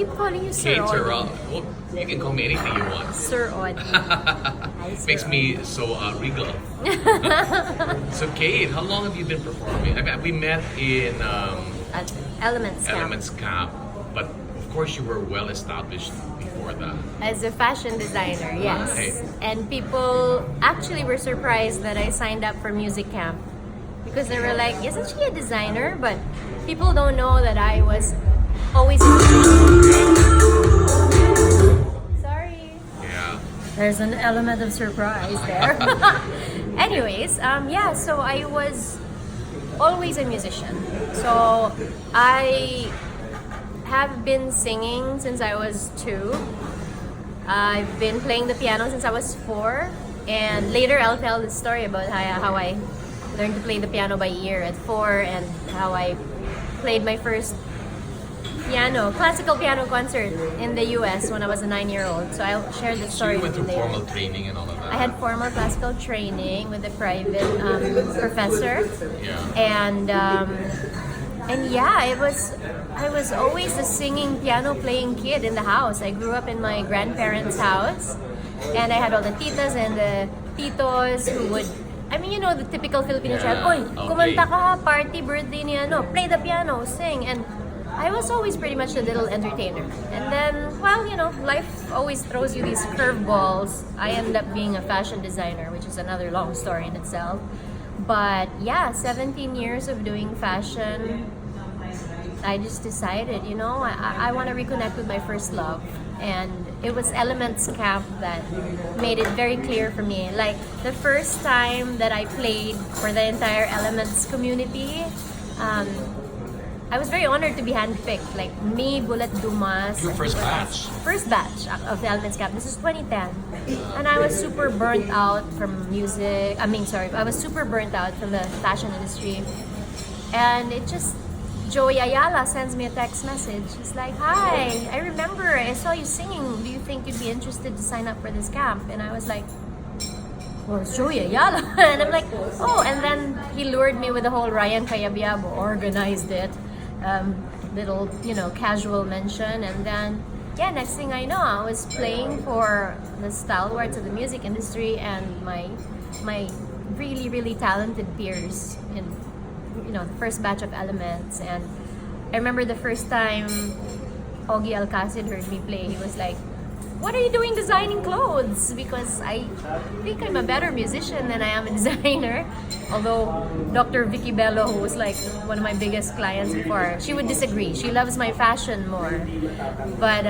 keep calling you Sir Kate Audie. Torralba. Well, you can call me anything you want. Sir Audie. Hi, Sir Makes Audie. me so regal. So Kate, how long have you been performing? I mean, we met in At Elements Camp. Elements Camp, but of course you were well established before that. As a fashion designer, yes. Right. And people actually were surprised that I signed up for music camp because they were like, isn't she a designer? But people don't know that I was always... Sorry. Yeah. There's an element of surprise there. Anyways, yeah, so I was always a musician. So I have been singing since I was 2. I've been playing the piano since I was 4. And later I'll tell the story about how I learned to play the piano by ear at 4 and how I played my first classical piano concert in the US when I was a 9-year-old. So I'll share the So story you went with through you later. formal training and all of that. I had formal classical training with a private professor, Yeah. and yeah, I was always a singing, piano playing kid in the house. I grew up in my grandparents' house, and I had all the titas and the titos who would. I mean, you know, the typical Filipino Yeah, child. Oy, okay. kumanta ka, party, birthday ni ano, play the piano, sing. And I was always pretty much a little entertainer. And then, well, you know, life always throws you these curveballs. I ended up being a fashion designer, which is another long story in itself. But yeah, 17 years of doing fashion, I just decided, you know, I want to reconnect with my first love. And it was Elements Camp that made it very clear for me. Like, the first time that I played for the entire Elements community, I was very honored to be handpicked. Like, me, Bulat Dumas. Your first batch. First batch of the Elements Camp. This is 2010. And I was super burnt out from music. I was super burnt out from the fashion industry. And it just... Joey Ayala sends me a text message. He's like, hi, I remember I saw you singing. Do you think you'd be interested to sign up for this camp? And I was like, well, it's Joey Ayala. And I'm like, oh, and then he lured me with the whole Ryan Cayabyabo, organized it. Little, you know, casual mention. And then, yeah, next thing I know, I was playing for the stalwarts of the music industry and my really, really talented peers in, you know, the first batch of Elements. And I remember the first time Ogie Alcacid heard me play, he was like, what are you doing designing clothes? Because I think I'm a better musician than I am a designer. Although Dr. Vicky Bello, who was like one of my biggest clients before, she would disagree. She loves my fashion more. But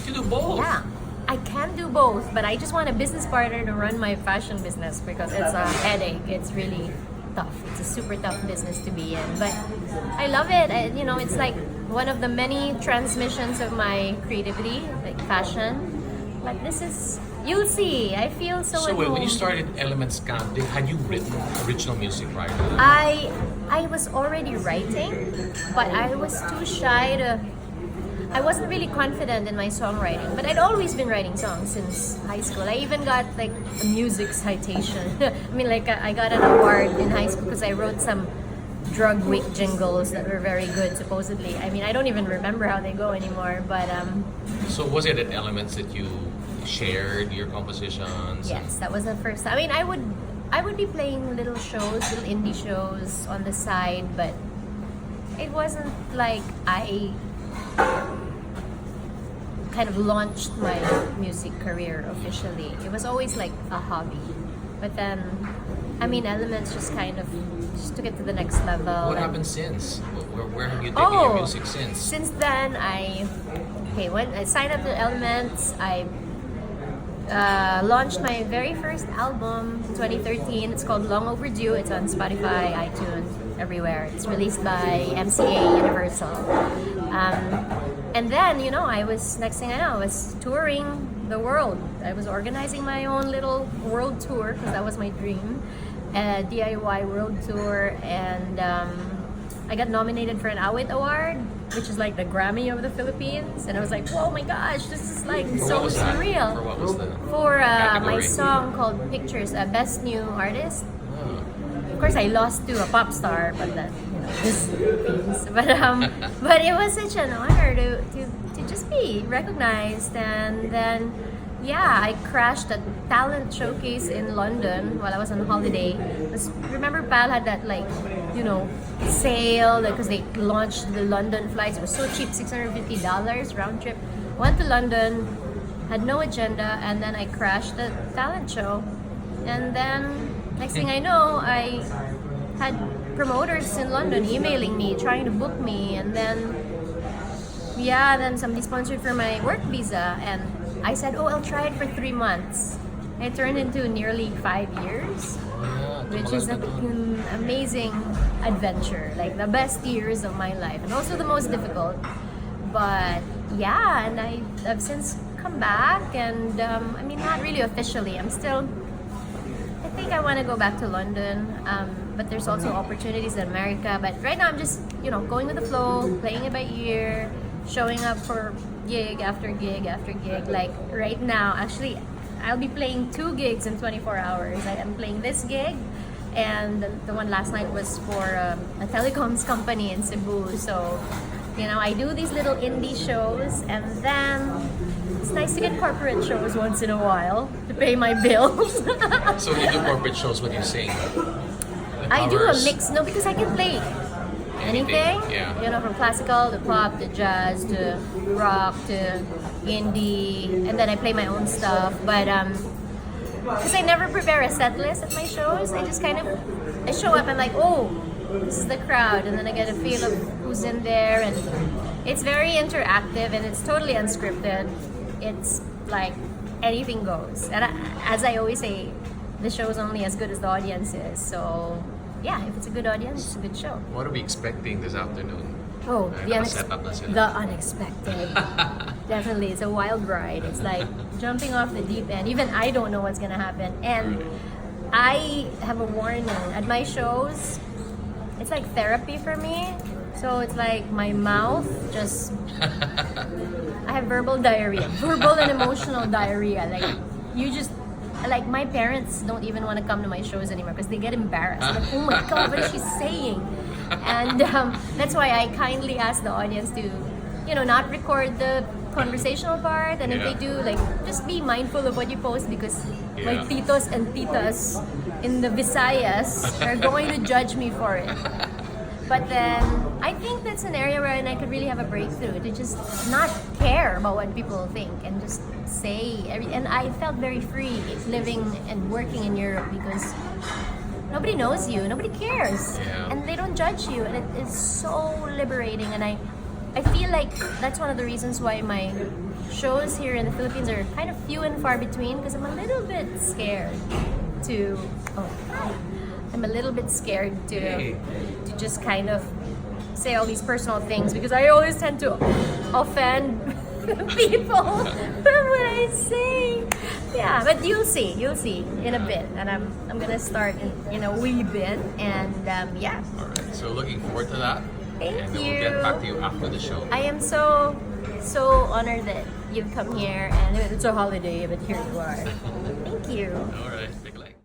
You do both. yeah, I can do both, but I just want a business partner to run my fashion business because it's a headache. It's really tough. It's a super tough business to be in, but I love it. You know, it's like one of the many transmissions of my creativity, like fashion. But this is, you'll see. I feel so. So at when home. you started Elements Camp, had you written original music prior to that? I was already writing, but I was too shy to. I wasn't really confident in my songwriting, but I'd always been writing songs since high school. I even got like a music citation. I mean, like I got an award in high school because I wrote some drug week jingles that were very good, supposedly. I mean, I don't even remember how they go anymore, but So was it at Elements that you shared your compositions? yes, that was the first time. I mean, I would be playing little shows, little indie shows on the side, but it wasn't like I kind of launched my music career officially. It was always like a hobby. But then, I mean, Elements just kind of just took it to the next level. What and- happened since? Where have you taken your music since? Since then, when I signed up to Elements, I launched my very first album in 2013. It's called Long Overdue. It's on Spotify, iTunes, everywhere. It's released by MCA Universal. And then, you know, next thing I know, I was touring the world. I was organizing my own little world tour because that was my dream. A DIY world tour. And I got nominated for an Awit Award, which is like the Grammy of the Philippines. And I was like, oh my gosh, this is like For so what was that? surreal. For what was that? For my category? song called Pictures, Best New Artist. Oh. Of course, I lost to a pop star, but that, you know, this Philippines. But it was such an honor to just be really recognized. And then, yeah, I crashed a talent showcase in London while I was on holiday. Remember, Pal had that sale because they launched the London flights. It was so cheap, $650 round trip. Went to London, had no agenda, and then I crashed the talent show. And then next thing I know, I had promoters in London emailing me, trying to book me, and then somebody sponsored for my work visa, and I said, "Oh, I'll try it for 3 months." It turned into nearly 5 years, which is an amazing adventure, like the best years of my life, and also the most difficult. But yeah, and I've since come back, and not really officially. I think I want to go back to London, but there's also opportunities in America. But right now I'm just, going with the flow, playing it by ear, showing up for gig after gig after gig. Like right now, actually, I'll be playing 2 gigs in 24 hours. I am playing this gig, and the one last night was for a telecoms company in Cebu. So, I do these little indie shows, and then it's nice to get corporate shows once in a while to pay my bills. So you do corporate shows when you sing? I do a mix, because I can play anything. Yeah. From classical to pop to jazz to rock to indie, and then I play my own stuff. But because I never prepare a set list at my shows, I just I show up and like, oh, this is the crowd, and then I get a feel of who's in there, and it's very interactive and it's totally unscripted. It's like anything goes, and as I always say, the show is only as good as the audience is. So yeah, if it's a good audience, it's a good show. What are we expecting this afternoon? Oh, Setup na sila. the unexpected. Definitely, it's a wild ride. It's like jumping off the deep end. Even I don't know what's gonna happen, and I have a warning at my shows. It's like therapy for me. So it's like my mouth just I have verbal diarrhea, verbal and emotional diarrhea. Like my parents don't even want to come to my shows anymore because they get embarrassed. Like, oh my god, what is she saying? And that's why I kindly ask the audience to, not record the conversational part. And if they do, just be mindful of what you post, because my titos and titas in the Visayas are going to judge me for it. But then I think that's an area where I could really have a breakthrough, to just not care about what people think and just say everything. And I felt very free living and working in Europe because nobody knows you, nobody cares, and they don't judge you, and it is so liberating. And I feel like that's one of the reasons why my shows here in the Philippines are kind of few and far between, because I'm a little bit scared to just kind of say all these personal things, because I always tend to offend people from what I say. Yeah, but you'll see in a bit, and I'm gonna start in a wee bit, and yeah. All right, so looking forward to that. Thank and you. We'll get back to you after the show. I am so honored that you've come here, and it's a holiday, but here you are. Thank you. All right,